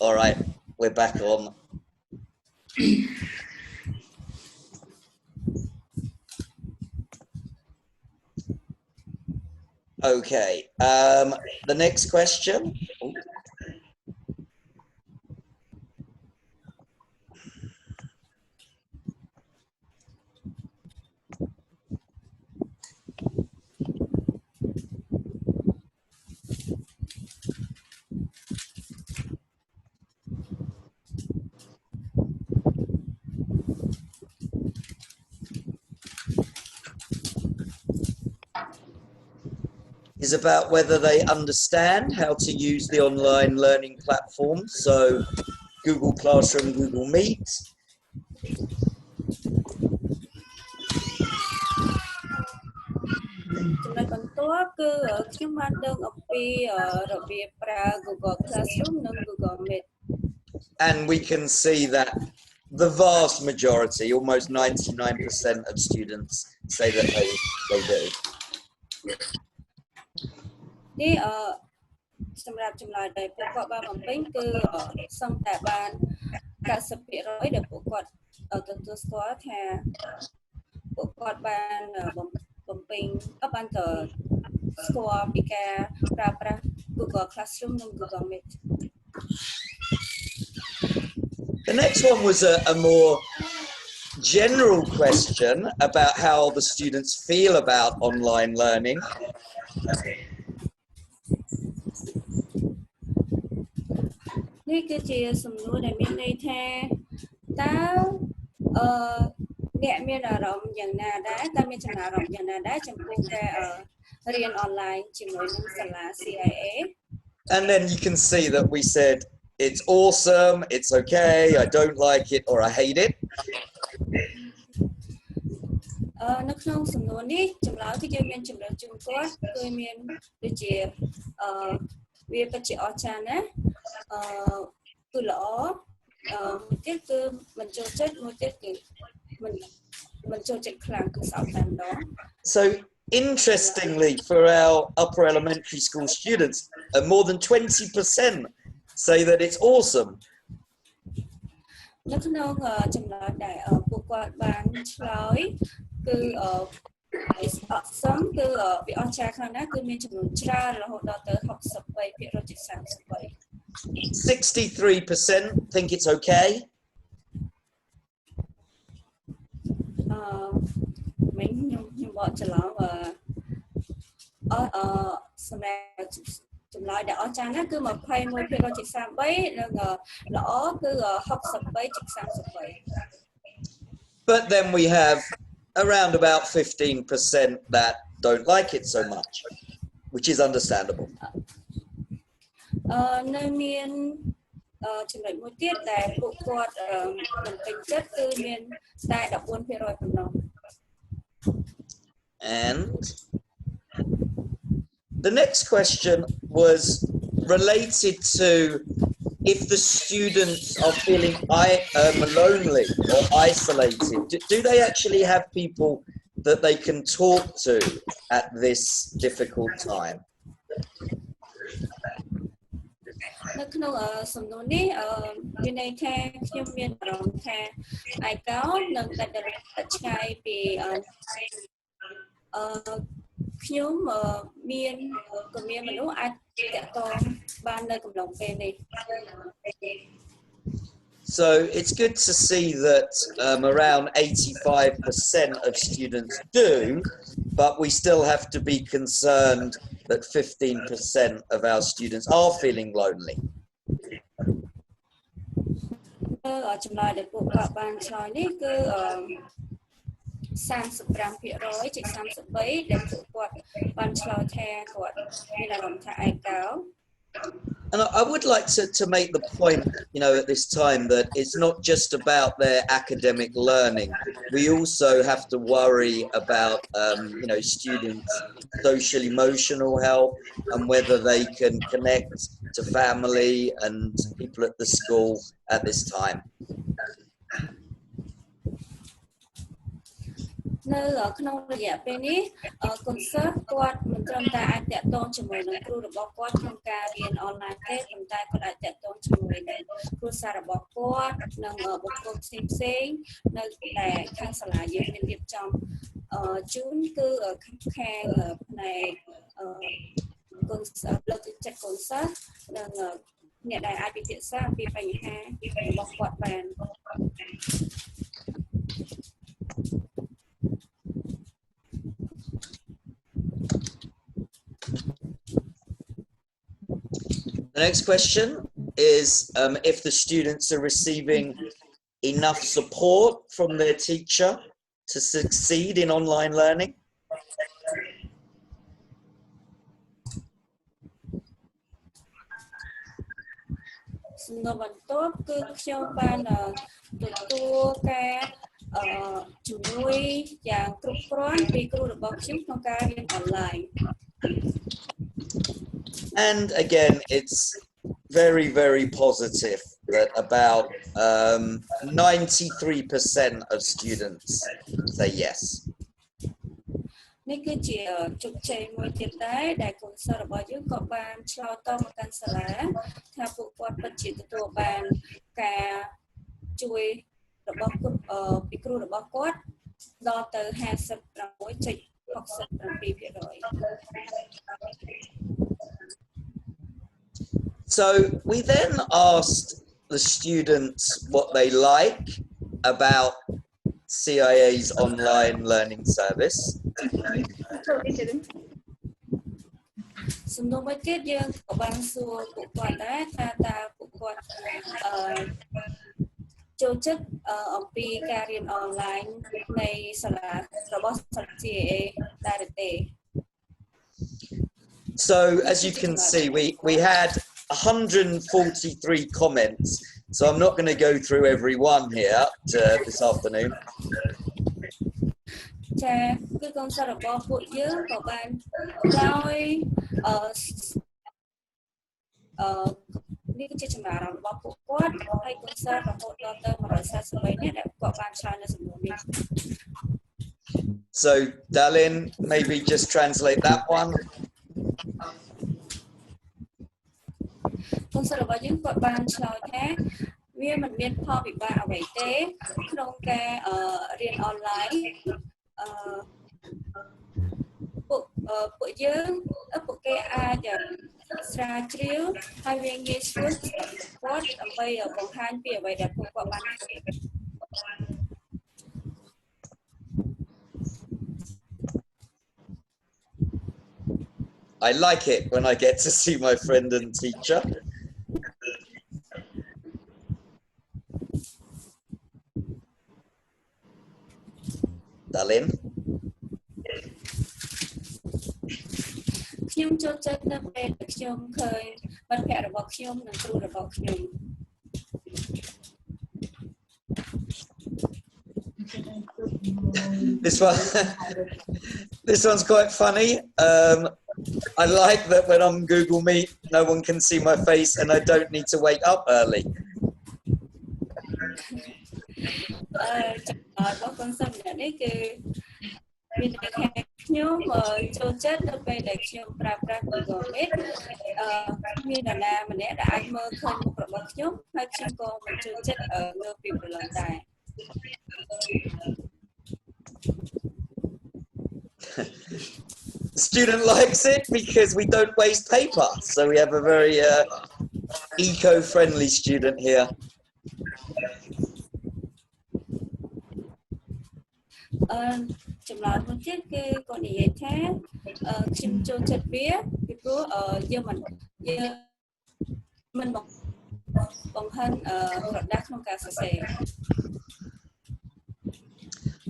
All right, we're back on. Okay, the next question. Is about whether they understand how to use the online learning platform, so Google Classroom, Google Meet. Google Classroom និង Google Meet. And we can see that the vast majority, almost 99% of students say that they do. នេះសម្រាប់ចម្លើយដែលពួកគាត់បានបំពេញគឺសឹងតែបាន 90% ដែលពួកគាត់ទទួលស្គាល់ថាពួកគាត់បានបំពេញបានទៅស្គាល់ពីការប្រើប្រាស់ Google Classroom និង Google Meet. The next one was a more general question about how the students feel about online learning. This is ជាសំណួរដែលមានន័យថាតើអ្នកមានអារម្មណ៍យ៉ាងណាដែរតើមានចំណារអារម្មណ៍យ៉ាងណាដែរចំពោះការរៀនអនឡាញជាមួយនឹងសាលា CIA. And then you can see that we said it's awesome, it's okay, I don't like it, or I hate it. នៅក្នុងសំណួរនេះចម្លើយគឺយើងមានជម្រើសជូនគាត់គឺមានដូចជាវាពិតជាអស្ចារ្យណាស់គឺល្អមួយទៀតគឺមិនចូលចិត្តមួយទៀតគឺមិនចូលចិត្តខ្លាំងគឺសោកតែម្ដង So interestingly, for our upper elementary school students, more than 20% say that it's awesome. នៅក្នុងចម្លើយដែលពួកគាត់បានឆ្លើយគឺ it's awesome គឺវាអស្ចារ្យខ្លាំងណាស់គឺមានចំនួនច្រើនរហូតដល់ទៅ 63% ជា33% 63% think it's okay. មិញខ្ញុំបកច្រឡំសម្រាប់ចម្លើយដែលអស្ចារ្យណាស់គឺ 21% ជា 33 និងល្អគឺ 63 ជា 33 But then we have around about 15% that don't like it so much, which is understandable. នៅមានចំណុចមួយទៀតដែលពួកគាត់មិនពេញចិត្តគឺមានតែ 14% ប៉ុណ្ណោះ And the next question was related to if the students are feeling lonely or isolated. Do they actually have people that they can talk to at this difficult time? នៅក្នុងសំណួរនេះមានន័យថាខ្ញុំមានអារម្មណ៍ថាឯកោនឹងតែឆ្ងាយពីខ្ញុំមានក៏មានមនុស្សអាចតាក់ទងបាននៅកំឡុងពេលនេះ So it's good to see that around 85% of students do, but we still have to be concerned that 15% of our students are feeling lonely. ចម្លើយដែលពួកគាត់បានឆ្លើយនេះគឺ 35% ជា 33 ដែលពួកគាត់បានឆ្លើយថាគាត់មានអារម្មណ៍ថាឯកោ And I would like to make the point, at this time that it's not just about their academic learning. We also have to worry about, students' social emotional health and whether they can connect to family and people at the school at this time. នៅក្នុងរយៈពេលនេះកូនសិស្សគាត់មិនត្រឹមតែអាចតាក់ទងជាមួយនឹងគ្រូរបស់គាត់ក្នុងការរៀនអនឡាញទេប៉ុន្តែគាត់អាចតាក់ទងជាមួយនឹងគ្រួសាររបស់គាត់និងបុគ្គលផ្សេងៗនៅតែខាងសាលាយើងមានរៀបចំជូនគឺខាងផ្នែកកូនសិស្សលើកទឹកចិត្តកូនសិស្សនិងអ្នកដែលអាចពិភាក្សាអំពីបញ្ហារបស់គាត់បាន The next question is if the students are receiving enough support from their teacher to succeed in online learning. And again, it's very, very positive that about 93% of students say yes. នេះគឺជាជោគជ័យមួយទៀតដែរដែលកូនសិស្សរបស់យើងក៏បានឆ្លើយតបមកកាន់សាលាថាពួកគាត់ពិតជាទទួលបានការជួយរបស់ពីគ្រូរបស់គាត់ដល់ទៅ So we then asked the students what they like about CIA's online learning service. សំណួរមួយទៀតយើងក៏បានសួរពួកគាត់ដែរថាតើពួកគាត់ចូលចិត្តអំពីការរៀនអនឡាញនៃសាលារបស់សាលា CIA ដែរទេ So as you can see, we had 143 comments. So I'm not going to go through every one here this afternoon. ចាគឺកូនសិស្សរបស់ពួកយើងក៏បានដោយនេះគឺជាចម្លើយរបស់ពួកគាត់ហើយកូនសិស្សរហូតដល់ទៅ 143 នាក់ដែលគាត់បានឆ្លើយនៅសំណួរនេះ So Dalin, maybe just translate that one. កូនសិស្សរបស់យើងគាត់បានឆ្លើយថាវាមិនមានផលវិបាកអ្វីទេក្នុងការរៀនអនឡាញពួកយើងពួកគេអាចស្រាវជ្រាវហើយវាងាយស្រួលគាត់ដើម្បីបង្ហាញពីអ្វីដែលពួកគាត់បាន I like it when I get to see my friend and teacher. Dalin. ខ្ញុំចូលចិត្តនៅពេលដែលខ្ញុំឃើញមិត្តភ័ក្តិរបស់ខ្ញុំនិងគ្រូរបស់ខ្ញុំ This one's quite funny. I like that when I'm Google Meet, no one can see my face and I don't need to wake up early. របស់កូនសិស្សនេះគឺមានតែខ្ញុំចូលចិត្តនៅពេលដែលខ្ញុំប្រើប្រាស់ Google Meet មាននរណាម្នាក់ដែលអាចមើលឃើញមុខរបស់ខ្ញុំហើយខ្ញុំក៏មិនចូលចិត្តមើលពីព្រលឹងដែរ The student likes it because we don't waste paper, so we have a very eco-friendly student here.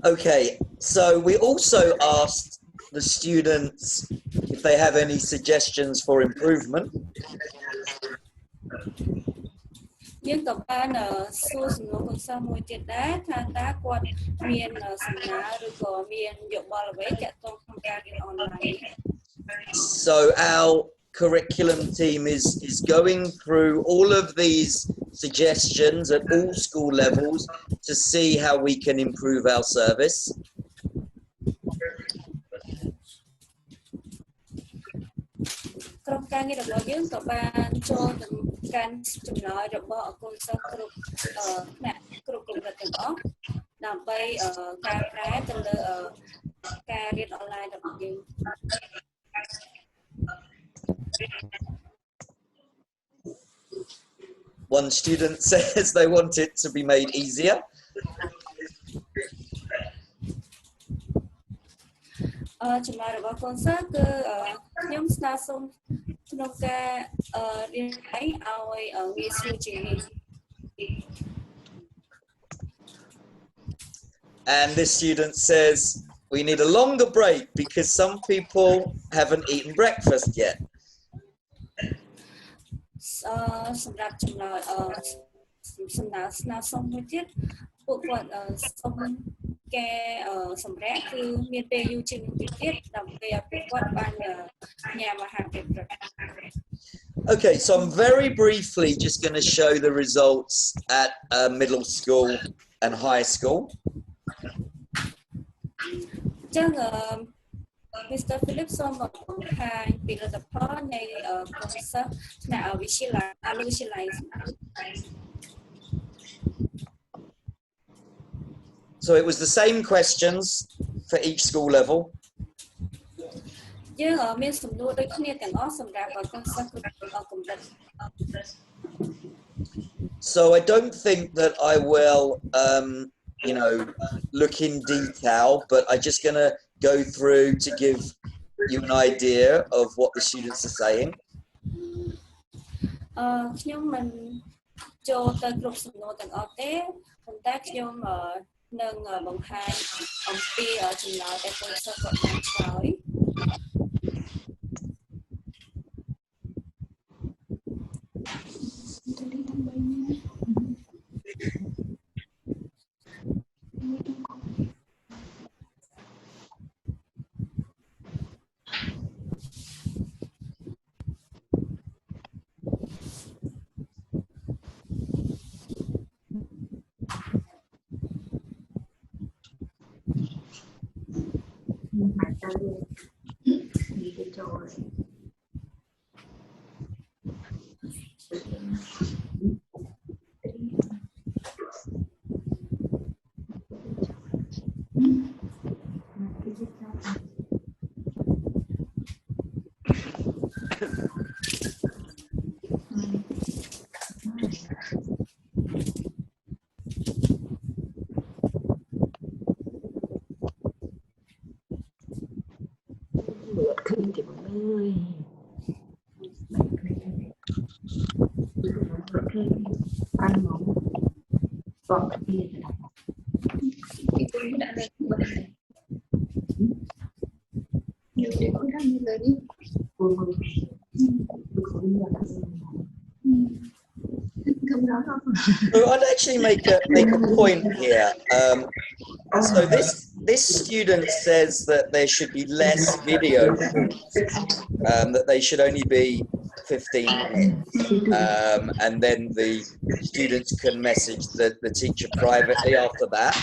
Okay, so we also asked the students if they have any suggestions for improvement. យើងក៏បានសួរសំណួរកូនសិស្សមួយទៀតដែរថាតើគាត់មានសំណើឬក៏មានយោបល់អ្វីទាក់ទងក្នុងការរៀនអនឡាញ So our curriculum team is going through all of these suggestions at all school levels to see how we can improve our service. ការងាររបស់យើងក៏បានចូលទៅកាន់ចម្លើយរបស់កូនសិស្សគ្រប់ថ្នាក់គ្រប់កម្រិតទាំងអស់ដើម្បីការប្រែទៅលើការរៀនអនឡាញរបស់យើង One student says they want it to be made easier. And this student says we need a longer break because some people haven't eaten breakfast yet. Okay, so I'm very briefly just going to show the results at middle school and high school. Mr. Phillips on the So it was the same questions for each school level. So I don't think that I will, you know, look in detail, but I'm just going to go through to give you an idea of what the students are saying. So I'd actually make a point here. So this student says that there should be less video calls, that they should only be 15 minutes, and then the students can message the teacher privately after that.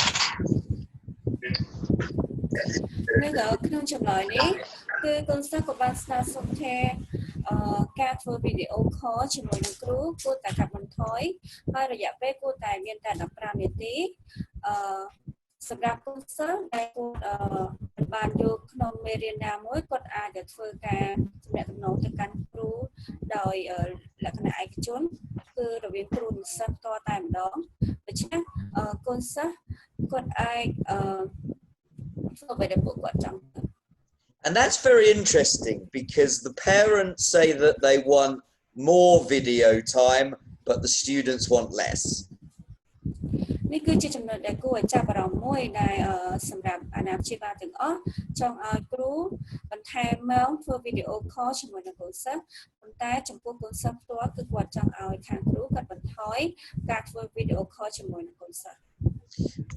And that's very interesting because the parents say that they want more video time, but the students want less.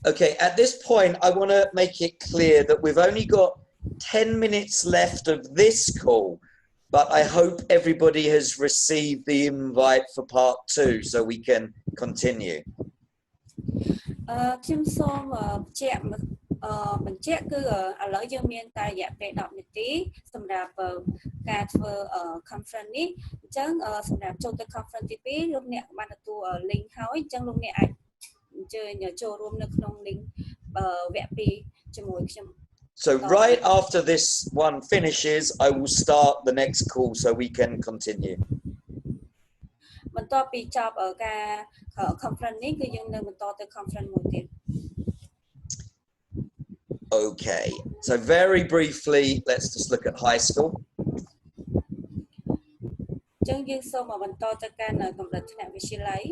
Okay, at this point, I want to make it clear that we've only got 10 minutes left of this call, but I hope everybody has received the invite for part 2 so we can continue. បញ្ជាក់គឺឥឡូវយើងមានតែរយៈពេល10នាទីសម្រាប់ការធ្វើ conference នេះអញ្ចឹងសម្រាប់ចូលទៅ conference ទី2លោកអ្នកបានទទួល link ហើយអញ្ចឹងលោកអ្នកអាចអញ្ជើញចូលរួមនៅក្នុង link វគ្គ2ជាមួយខ្ញុំ So right after this one finishes, I will start the next call so we can continue. បន្ទាប់ពីចប់ការ conference នេះគឺយើងនៅបន្តទៅ conference មួយទៀត Okay, so very briefly, let's just look at high school. អញ្ចឹងយើងសូមបន្តទៅកាន់កម្រិតថ្នាក់វិទ្យាល័យ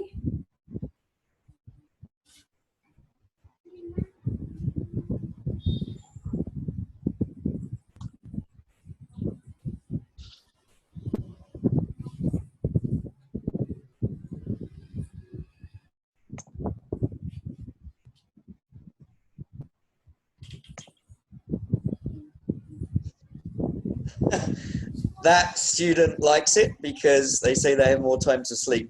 That student likes it because they say they have more time to sleep.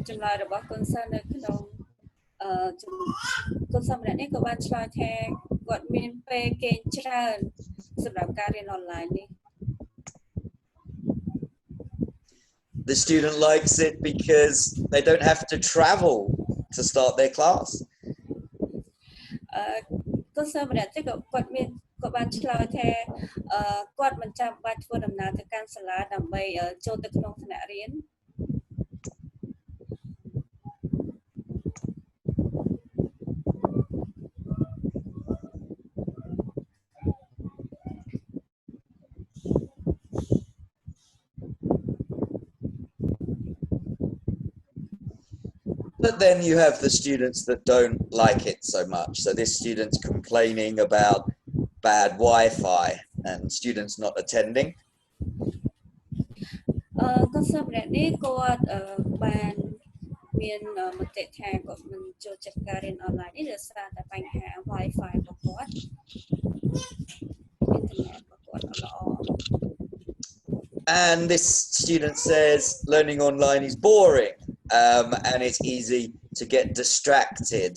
ចម្លើយរបស់កូនសិស្សនៅក្នុងកូនសិស្សម្នាក់នេះក៏បានឆ្លើយថាគាត់មានពេលគេងច្រើនសម្រាប់ការរៀនអនឡាញនេះ The student likes it because they don't have to travel to start their class. កូនសិស្សម្នាក់ទៀតក៏គាត់បានឆ្លើយថាគាត់មិនចាំបាច់ធ្វើដំណើរទៅកាន់សាលាដើម្បីចូលទៅក្នុងថ្នាក់រៀន But then you have the students that don't like it so much. So this student's complaining about bad Wi-Fi and students not attending. កូនសិស្សម្នាក់នេះគាត់បានមានមតិថាគាត់មិនចូលចិត្តការរៀនអនឡាញនេះដោយសារតែបញ្ហា Wi-Fi របស់គាត់ internet របស់គាត់អត់ល្អ And this student says learning online is boring and it's easy to get distracted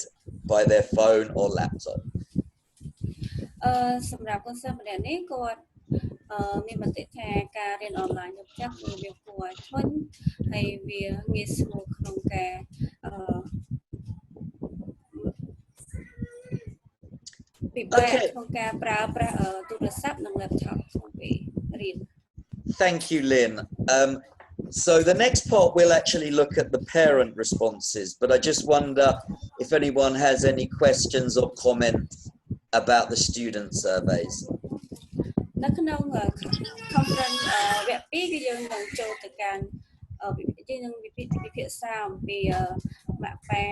by their phone or laptop. សម្រាប់កូនសិស្សម្នាក់នេះគាត់មានមតិថាការរៀនអនឡាញនៅផ្ទះគឺវាគួរឲ្យធន់ហើយវាងាយស្រួលក្នុងការពិបាកក្នុងការប្រើប្រាស់ទូរស័ព្ទនិង laptop ក្នុងពេលរៀន Thank you, Lynn. So the next part we'll actually look at the parent responses, but I just wonder if anyone has any questions or comments about the student surveys. នៅក្នុង conference វគ្គ2គឺយើងនឹងចូលទៅកាន់យើងនឹងពិភាក្សាអំពីម៉ាក់ប៉ា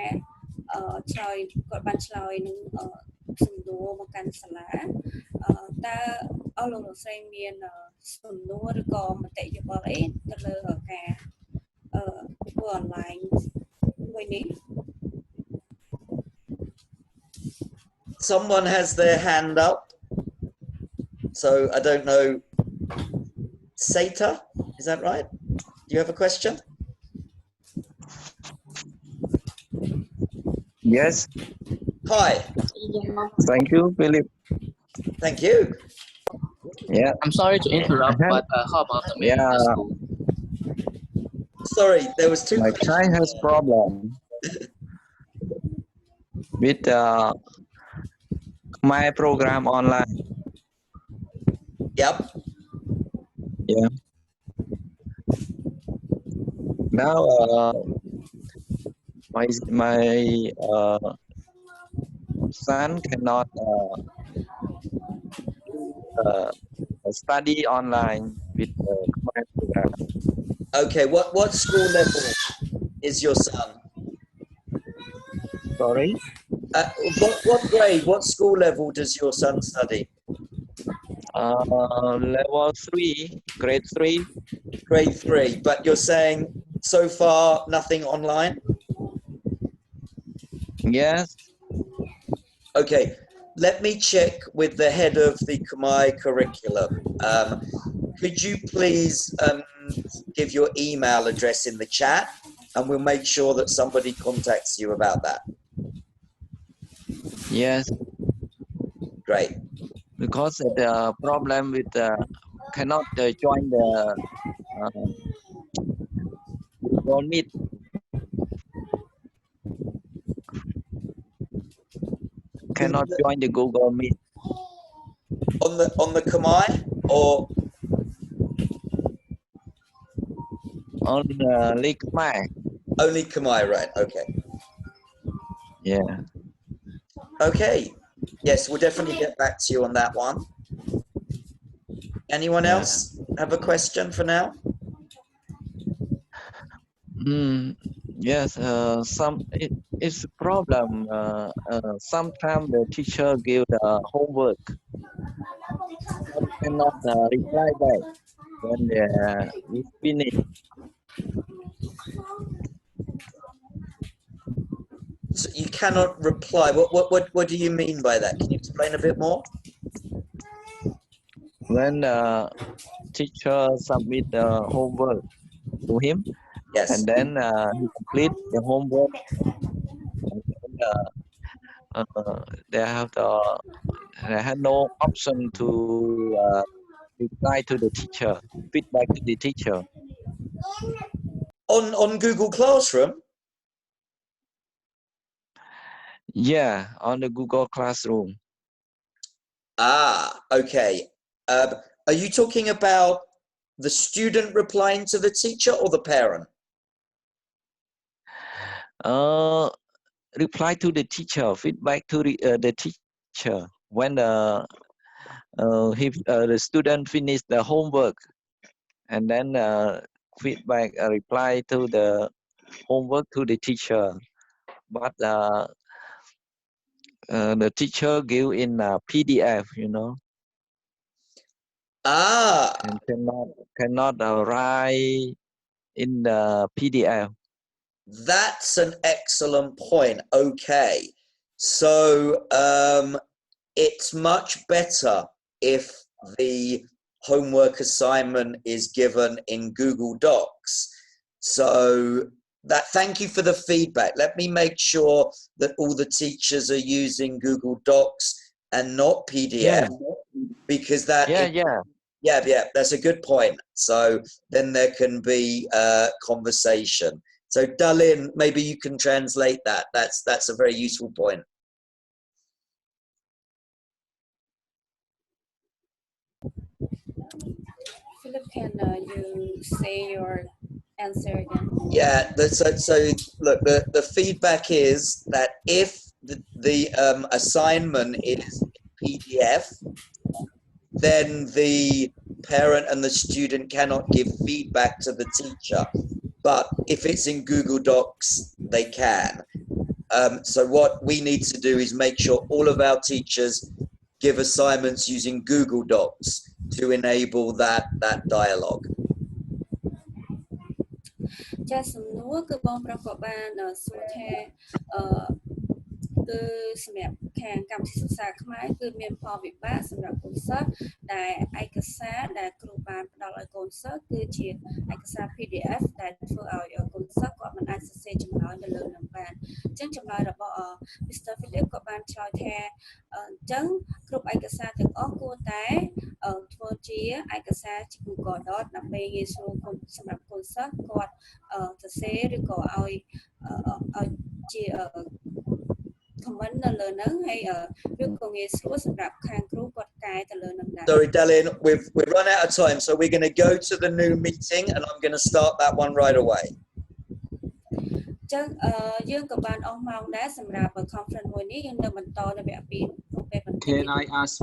ឆ្លើយគាត់បានឆ្លើយនឹងសំណួរមកកាន់សាលាតើអស់លោកលោកស្រីមានសំណួរឬក៏មតិយោបល់អីទៅលើការធ្វើអនឡាញមួយនេះ Someone has their hand up. So I don't know. Sata, is that right? Do you have a question? Yes. Hi. Thank you, Philip. Thank you. Yeah. I'm sorry to interrupt, but how about the middle school? Sorry, there was two. My child has problem with my program online. Yep. Yeah. Now my son cannot study online with my program. Okay. What school level is your son? Sorry. What grade? What school level does your son study? Level 3, grade 3. Grade 3. But you're saying so far nothing online? Yes. Okay. Let me check with the head of the Khmer curriculum. Could you please give your email address in the chat, and we'll make sure that somebody contacts you about that. Yes, Great. because the problem with cannot join the Google Meet. Cannot join the Google Meet. On the Khmer or On Link Khmer. only Khmer, right? Okay. Yeah. Okay. Yes, we'll definitely get back to you on that one. Anyone Yeah. else have a question for now? Yes. It's a problem. Sometimes the teacher give the homework, but cannot reply back when we finish. So you cannot reply. What do you mean by that? Can you explain a bit more? When teacher submit the homework to him, Yes. and then he complete the homework, and then, they have no option to reply to the teacher, feedback to the teacher. On Google Classroom? Yeah, on the Google Classroom. Ah, okay. Are you talking about the student replying to the teacher or the parent? Reply to the teacher, feedback to the teacher when the student finish the homework, and then feedback reply to the homework to the teacher, but the teacher give in PDF, Ah, and cannot write in the PDF. that's an excellent point. Okay. So it's much better if the homework assignment is given in Google Docs. So thank you for the feedback. Let me make sure that all the teachers are using Google Docs and not PDF, because yeah, that's a good point. So then there can be conversation. So Dalin, maybe you can translate that. That's a very useful point. Philip, can you say your answer again? Yeah, so look, the feedback is that if the assignment is PDF, then the parent and the student cannot give feedback to the teacher. But if it's in Google Docs, they can. So what we need to do is make sure all of our teachers give assignments using Google Docs to enable that dialogue. ចាសំណួរគឺបងប្រុសក៏បានសួរថាគឺសម្រាប់ខាងកម្មវិធីសិក្សាខ្មែរគឺមានផលវិបាកសម្រាប់កូនសិស្សដែលឯកសារដែលគ្រូបានផ្ដល់ឲ្យកូនសិស្សគឺជាឯកសារ PDF ដែលធ្វើឲ្យកូនសិស្សគាត់មិនអាចសរសេរចម្លើយនៅលើនឹងបានអញ្ចឹងចម្លើយរបស់ Mr. Philip ក៏បានឆ្លើយថាអញ្ចឹងគ្រប់ឯកសារទាំងអស់គួរតែធ្វើជាឯកសារជា Google Doc ដើម្បីងាយស្រួលសម្រាប់កូនសិស្សគាត់សរសេរឬក៏ឲ្យជា comment នៅលើហ្នឹងហើយវាក៏ងាយស្រួលសម្រាប់ខាងគ្រូគាត់កែទៅលើហ្នឹងដែរ Sorry, Dalin, we've run out of time, so we're going to go to the new meeting, and I'm going to start that one right away. ចឹងយើងក៏បានអស់ម៉ោងដែរសម្រាប់ conference មួយនេះយើងនៅបន្តនៅវគ្គ 2 ពេលបន្តិច Can I ask